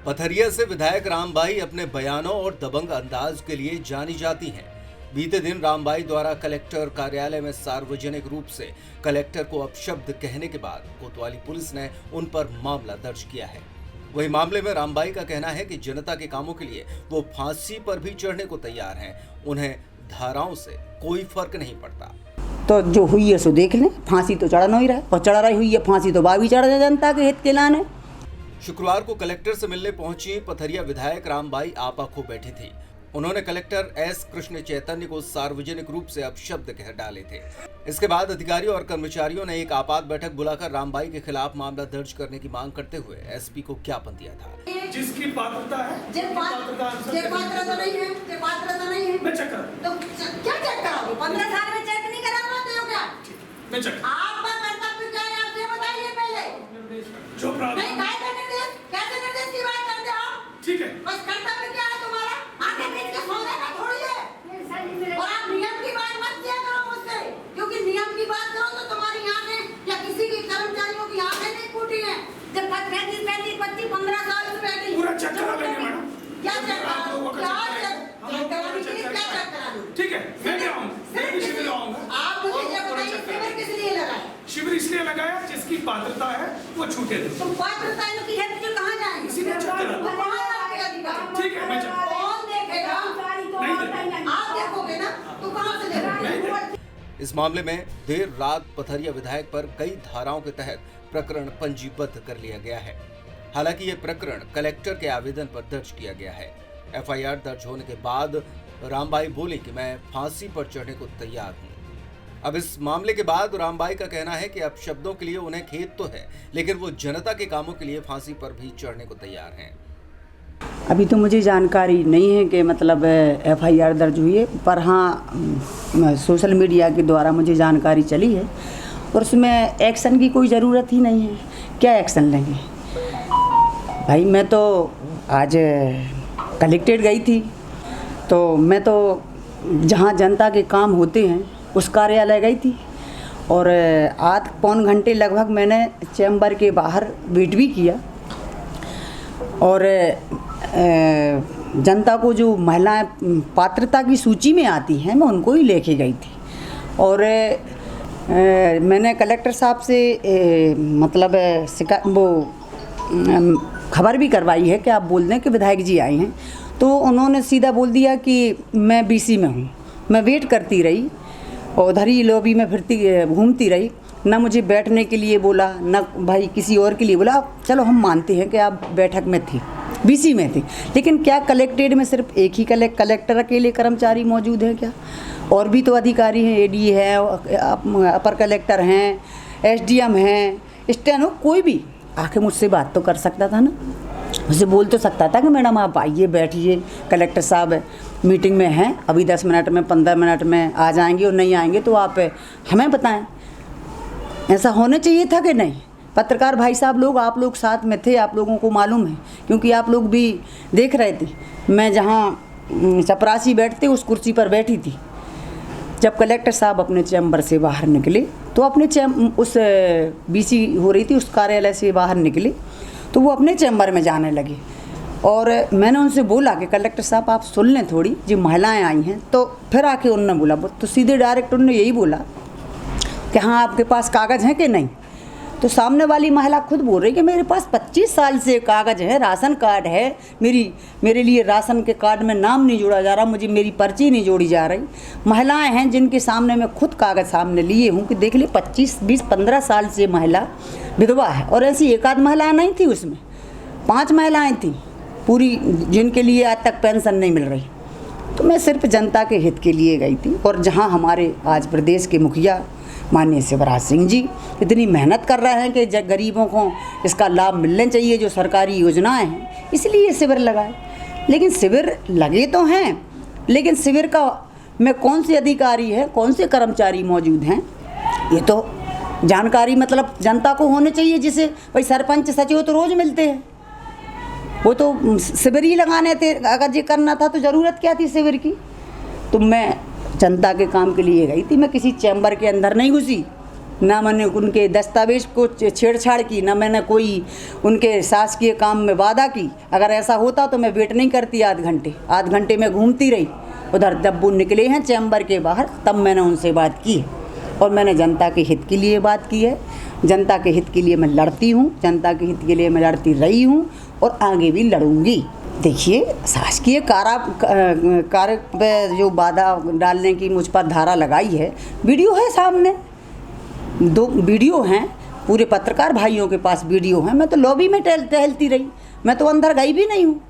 पथरिया से विधायक रामबाई अपने बयानों और दबंग अंदाज के लिए जानी जाती हैं। बीते दिन रामबाई द्वारा कलेक्टर कार्यालय में सार्वजनिक रूप से कलेक्टर को अपशब्द कहने के बाद कोतवाली पुलिस ने उन पर मामला दर्ज किया है। वही मामले में रामबाई का कहना है कि जनता के कामों के लिए वो फांसी पर भी चढ़ने को तैयार हैं। उन्हें धाराओं से कोई फर्क नहीं पड़ता। तो जो हुई है सो देख लें, फांसी तो चढ़ा नहीं रहा है, और चढ़ रही हुई है फांसी तो बावी चढ़ जाए जनता के हित के लाने। शुक्रवार को कलेक्टर से मिलने पहुंची पथरिया विधायक रामबाई आपा खो बैठी थी। उन्होंने कलेक्टर एस कृष्ण चैतन्य को सार्वजनिक रूप से अपशब्द कह डाले थे। इसके बाद अधिकारियों और कर्मचारियों ने एक आपात बैठक बुलाकर रामबाई के खिलाफ मामला दर्ज करने की मांग करते हुए एसपी को ज्ञापन दिया था। जिसकी पात्रता है, पात्रता नहीं है, मैं चेक करा। तो क्या चेक कराओगे? 15 साल में चेक नहीं करा पाते हो क्या? मैं चेक आपका कर्तव्य क्या है, आप ये बताइए पहले। जो प्राप्त नहीं, कैसे निर्देश की बात करते हो? ठीक है, बस कर्तव्य क्या है तुम्हारा? आगे बीच के सोने का थोड़ी है। और आप नियम की बात मत किया करो मुझसे, क्योंकि नियम की बात करो तो तुम्हारी आंखें या किसी के कर्मचारियों की आंखें नहीं फूटी हैं। जब 35, 15 साल से बैठी पूरा चेक करा लेंगे मैडम। क्या चेक करा? ठीक है, मैं भी आऊंगा, मैं भी शिविर आऊंगा। आप मुझे ये बताइए, शिविर किस लिए लगाया? शिविर इसलिए लगाया जिसकी पात्रता है वो छूटे थे। तुम पात्रता इनकी है तो कहाँ जाएंगे? इसीलिए चेक करा। तो कहाँ जाएंगे अधिकारी? ठीक है, मैं चेक कौन देखेगा? नहीं, आप देखोगे ना, तो कहाँ से देखोगे? इस मामले में देर रात पथरिया विधायक पर कई धाराओं के तहत प्रकरण पंजीबद्ध कर लिया गया है। हालांकि ये प्रकरण कलेक्टर के आवेदन पर दर्ज किया गया है। एफआईआर दर्ज होने के बाद रामबाई बोले कि मैं फांसी पर चढ़ने को तैयार हूं। अब इस मामले के बाद रामबाई का कहना है कि अपशब्दों के लिए उन्हें खेद तो है, लेकिन वो जनता के कामों के लिए फांसी पर भी चढ़ने को तैयार हैं। अभी तो मुझे जानकारी नहीं है कि मतलब एफआईआर दर्ज हुई है, पर हाँ सोशल मीडिया के द्वारा मुझे जानकारी चली है और उसमें एक्शन की कोई ज़रूरत ही नहीं है। क्या एक्शन लेंगे भाई? मैं तो आज कलेक्ट्रेट गई थी, तो मैं तो जहाँ जनता के काम होते हैं उस कार्यालय गई थी और आध पौन घंटे लगभग मैंने चैम्बर के बाहर वेट भी किया और जनता को जो महिलाएं पात्रता की सूची में आती हैं मैं उनको ही लेके गई थी और मैंने कलेक्टर साहब से मतलब खबर भी करवाई है कि आप बोल दें कि विधायक जी आए हैं। तो उन्होंने सीधा बोल दिया कि मैं बीसी में हूँ। मैं वेट करती रही और उधर ही लॉबी में फिरती घूमती रही, ना मुझे बैठने के लिए बोला ना भाई किसी और के लिए बोला। चलो हम मानते हैं कि आप बैठक में थी, बीसी में थी, लेकिन क्या कलेक्ट्रेट में सिर्फ एक ही कलेक्टर अकेले कर्मचारी मौजूद हैं क्या? और भी तो अधिकारी हैं, एडी है, अपर कलेक्टर हैं, एसडीएम हैं, स्टेनो, कोई भी आके मुझसे बात तो कर सकता था ना, मुझसे बोल तो सकता था कि मैडम आप आइए बैठिए, कलेक्टर साहब मीटिंग में हैं, अभी 10 मिनट में 15 मिनट में आ जाएंगे और नहीं आएंगे तो आप हमें बताएं। ऐसा होना चाहिए था कि नहीं? पत्रकार भाई साहब लोग, आप लोग साथ में थे, आप लोगों को मालूम है क्योंकि आप लोग भी देख रहे थे। मैं जहाँ चपरासी बैठते उस कुर्सी पर बैठी थी। जब कलेक्टर साहब अपने चैम्बर से बाहर निकले तो अपने उस बीसी हो रही थी उस कार्यालय से बाहर निकले तो वो अपने चैम्बर में जाने लगे और मैंने उनसे बोला कि कलेक्टर साहब आप सुन लें थोड़ी, जो महिलाएं आई हैं। तो फिर आके उन्होंने बोला, तो सीधे डायरेक्ट उन्होंने यही बोला कि हाँ आपके पास कागज़ हैं कि नहीं? तो सामने वाली महिला खुद बोल रही कि मेरे पास 25 साल से कागज़ है, राशन कार्ड है, मेरे लिए राशन के कार्ड में नाम नहीं जोड़ा जा रहा, मुझे मेरी पर्ची नहीं जोड़ी जा रही। महिलाएं हैं जिनके सामने मैं खुद कागज़ सामने लिए हूँ कि देख ले 25, 20, 15 साल से महिला विधवा है और ऐसी एक आध महिला नहीं थी, उसमें 5 महिलाएँ थीं पूरी जिनके लिए आज तक पेंशन नहीं मिल रही। तो मैं सिर्फ जनता के हित के लिए गई थी और जहाँ हमारे आज प्रदेश के मुखिया माननीय शिवराज सिंह जी इतनी मेहनत कर रहे हैं कि गरीबों को इसका लाभ मिलने चाहिए, जो सरकारी योजनाएं हैं, इसलिए शिविर लगाए। लेकिन शिविर लगे तो हैं, लेकिन शिविर का में कौन से अधिकारी है, कौन से कर्मचारी मौजूद हैं, ये तो जानकारी मतलब जनता को होनी चाहिए। जिसे भाई सरपंच सचिव तो रोज़ मिलते हैं, वो तो शिविर ही लगाने थे। अगर ये करना था तो ज़रूरत क्या थी शिविर की? तो मैं जनता के काम के लिए गई थी, मैं किसी चैम्बर के अंदर नहीं घुसी ना मैंने उनके दस्तावेज को छेड़छाड़ की, ना मैंने कोई उनके शासकीय काम में वादा की। अगर ऐसा होता तो मैं वेट नहीं करती आध घंटे में घूमती रही उधर। जब वो निकले हैं चैम्बर के बाहर तब मैंने उनसे बात की है और मैंने जनता के हित के लिए बात की है। जनता के हित के लिए मैं लड़ती हूँ, जनता के हित के लिए मैं लड़ती रही हूँ और आगे भी लड़ूंगी। देखिए, शासकीय कार्य पे जो बाधा डालने की मुझ पर धारा लगाई है, वीडियो है सामने, 2 वीडियो हैं, पूरे पत्रकार भाइयों के पास वीडियो हैं। मैं तो लॉबी में टहलती रही, मैं तो अंदर गई भी नहीं हूँ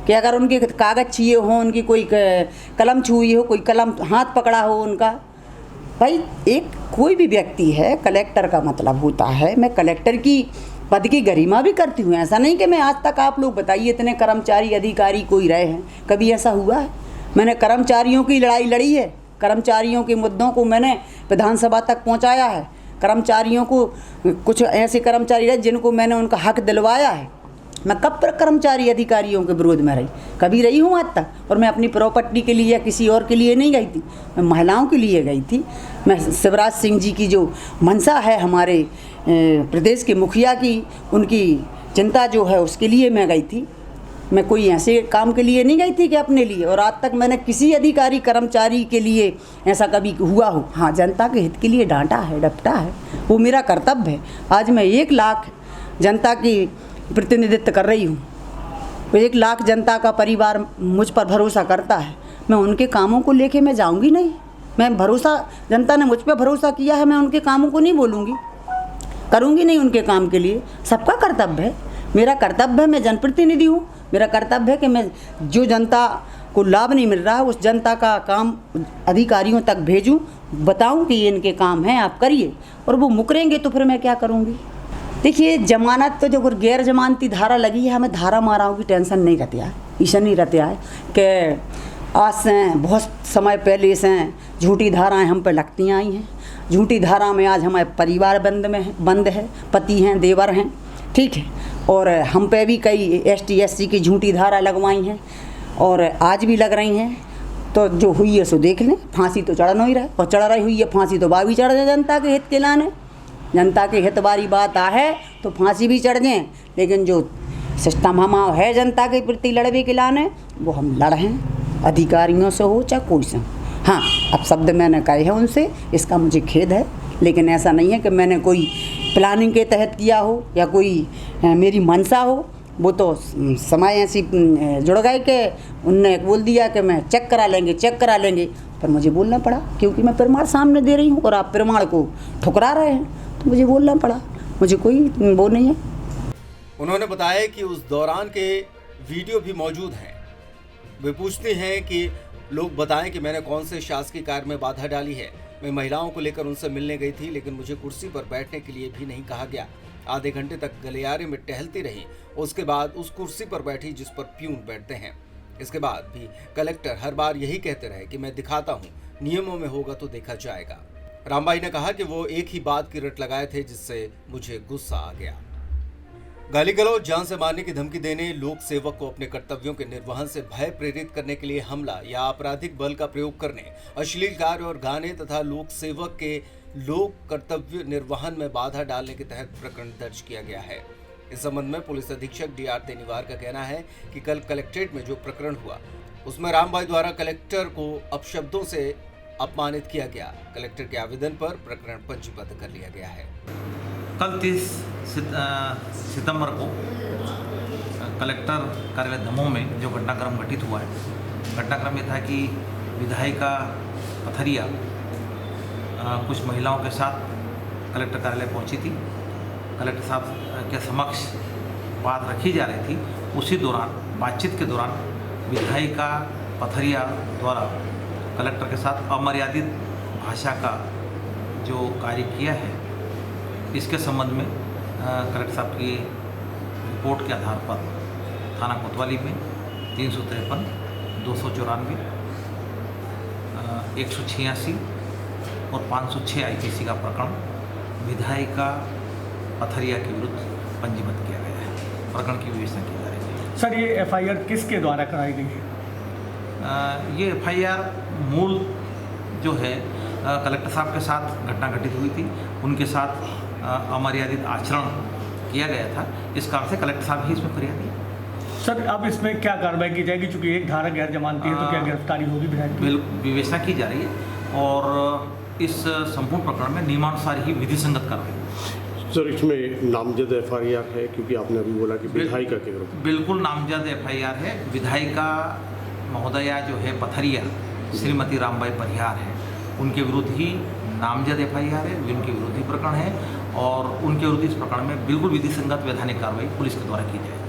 कि अगर उनके कागज़ चाहिए हो, उनकी कोई कलम छुई हो, कोई कलम हाथ पकड़ा हो उनका। भाई एक कोई भी व्यक्ति है, कलेक्टर का मतलब होता है, मैं कलेक्टर की पद की गरिमा भी करती हूँ। ऐसा नहीं कि मैं आज तक, आप लोग बताइए, इतने कर्मचारी अधिकारी कोई रहे हैं, कभी ऐसा हुआ है? मैंने कर्मचारियों की लड़ाई लड़ी है, कर्मचारियों के मुद्दों को मैंने विधानसभा तक पहुँचाया है। कर्मचारियों को, कुछ ऐसे कर्मचारी रहे जिनको मैंने उनका हक दिलवाया है। मैं कब पर कर्मचारी अधिकारियों के विरोध में रही? कभी रही हूँ आज तक? और मैं अपनी प्रॉपर्टी के लिए या किसी और के लिए नहीं गई थी, मैं महिलाओं के लिए गई थी। मैं शिवराज सिंह जी की जो मंशा है, हमारे प्रदेश के मुखिया की, उनकी चिंता जो है उसके लिए मैं गई थी। मैं कोई ऐसे काम के लिए नहीं गई थी कि अपने लिए। और आज तक मैंने किसी अधिकारी कर्मचारी के लिए ऐसा कभी हुआ हो? हाँ, जनता के हित के लिए डांटा है, डपटा है, वो मेरा कर्तव्य है। आज मैं 1 लाख जनता की प्रतिनिधित्व कर रही हूँ। 1 लाख जनता का परिवार मुझ पर भरोसा करता है, मैं उनके कामों को लेके मैं जाऊँगी नहीं। मैं भरोसा, जनता ने मुझ पर भरोसा किया है, मैं उनके कामों को नहीं बोलूँगी, करूँगी नहीं उनके काम के लिए। सबका कर्तव्य है, मेरा कर्तव्य है, मैं जनप्रतिनिधि हूँ, मेरा कर्तव्य है कि मैं जो जनता को लाभ नहीं मिल रहा है उस जनता का काम अधिकारियों तक भेजूँ, बताऊँ कि ये इनके काम हैं, आप करिए। और वो मुकरेंगे तो फिर मैं क्या करूँगी? देखिए, जमानत तो जो गैर जमानती धारा लगी है, हमें धारा माराओं की टेंशन नहीं रहती है, ईशा नहीं रहती है कि आज से बहुत समय पहले से झूठी धाराएं हम पर लगती आई हैं। झूठी धारा में आज हमारे परिवार बंद है, पति हैं, देवर हैं, ठीक है, और हम पे भी कई ST SC की झूठी धारा लगवाई हैं और आज भी लग रही हैं। तो जो हुई है सो देख लें, फांसी तो चढ़ नहीं रहा, और चढ़ रही हुई है फांसी तो बावी चढ़ जाए जनता के हित के लाने। जनता के हित वाली बात है तो फांसी भी चढ़ जाए, लेकिन जो सिस्टम हम है जनता के प्रति लड़वे के लाने, वो हम लड़ हैं, अधिकारियों से हो चाहे कोई से। हाँ, अब शब्द मैंने कहे हैं उनसे, इसका मुझे खेद है, लेकिन ऐसा नहीं है कि मैंने कोई प्लानिंग के तहत किया हो या कोई मेरी मंशा हो। वो तो समय ऐसी जुड़ गए कि उनने बोल दिया कि मैं चेक करा लेंगे, पर मुझे बोलना पड़ा क्योंकि मैं प्रमाण सामने दे रही हूँ और आप प्रमाण को ठुकरा रहे हैं, तो मुझे बोलना पड़ा, मुझे कोई वो नहीं है। उन्होंने बताया कि उस दौरान के वीडियो भी मौजूद हैं। वे पूछते हैं कि लोग बताएं कि मैंने कौन से शासकीय कार्य में बाधा डाली है। मैं महिलाओं को लेकर उनसे मिलने गई थी, लेकिन मुझे कुर्सी पर बैठने के लिए भी नहीं कहा गया। आधे घंटे तक गलियारे में टहलती रही, उसके बाद उस कुर्सी पर बैठी जिस पर प्यून बैठते हैं। इसके बाद भी कलेक्टर हर बार यही कहते रहे कि मैं दिखाता हूँ, नियमों में होगा तो देखा जाएगा। रामबाई ने कहा कि वो एक ही बात की रट लगाए थे जिससे मुझे गुस्सा आ गया। गाली गलौज, जान से मारने की धमकी देने, लोक सेवक को अपने कर्तव्यों के निर्वहन से भय प्रेरित करने के लिए हमला या आपराधिक बल का प्रयोग करने, अश्लील कार्य और गाने तथा लोक सेवक के लोक कर्तव्य निर्वहन में बाधा डालने के तहत प्रकरण दर्ज किया गया है। इस संबंध में पुलिस अधीक्षक DR तेनीवार का कहना है कि कल कलेक्ट्रेट में जो प्रकरण हुआ उसमें रामबाई द्वारा कलेक्टर को अपशब्दों से अपमानित किया गया। कलेक्टर के आवेदन पर प्रकरण पंजीबद्ध कर लिया गया है। कल 30 सितंबर को कलेक्टर कार्यालय दमोह में जो घटनाक्रम घटित हुआ है, घटनाक्रम ये था कि विधायिका पथरिया कुछ महिलाओं के साथ कलेक्टर कार्यालय पहुंची थी। कलेक्टर साहब के समक्ष बात रखी जा रही थी। उसी दौरान, बातचीत के दौरान, विधायिका पथरिया द्वारा कलेक्टर के साथ अमर्यादित भाषा का जो कार्य किया है, इसके संबंध में कलेक्टर साहब की रिपोर्ट के आधार पर थाना कोतवाली में 353, 294, 186 और 506 IPC का प्रकरण विधायिका पथरिया के विरुद्ध पंजीबद्ध किया गया है। प्रकरण की विवेचना की जा रही है। सर, ये FIR किसके द्वारा कराई गई है? ये FIR मूल जो है कलेक्टर साहब के साथ घटना घटित हुई थी, उनके साथ अमर्यादित आचरण किया गया था। इस कारण से कलेक्टर साहब ही इसमें फरियादी है। सर अब इसमें क्या कार्रवाई की जाएगी, चूंकि एक धारा गैर जमानती है तो क्या गिरफ्तारी होगी विधायक की? विवेचना की जा रही है और इस संपूर्ण प्रकरण में नियमानुसार ही विधि संगत कार्रवाई। सर इसमें नामजद एफआईआर है, क्योंकि आपने अभी बोला कि विधायिका के विरुद्ध। बिल्कुल नामजद एफआईआर है। विधायिका महोदया जो है पथरिया श्रीमती रामबाई परिहार है, उनके विरुद्ध ही नामजद एफआईआर है, उनके विरुद्ध ही प्रकरण है और उनके विरुद्ध इस प्रकरण में बिल्कुल विधि संगत वैधानिक कार्रवाई पुलिस के द्वारा की जाएगी।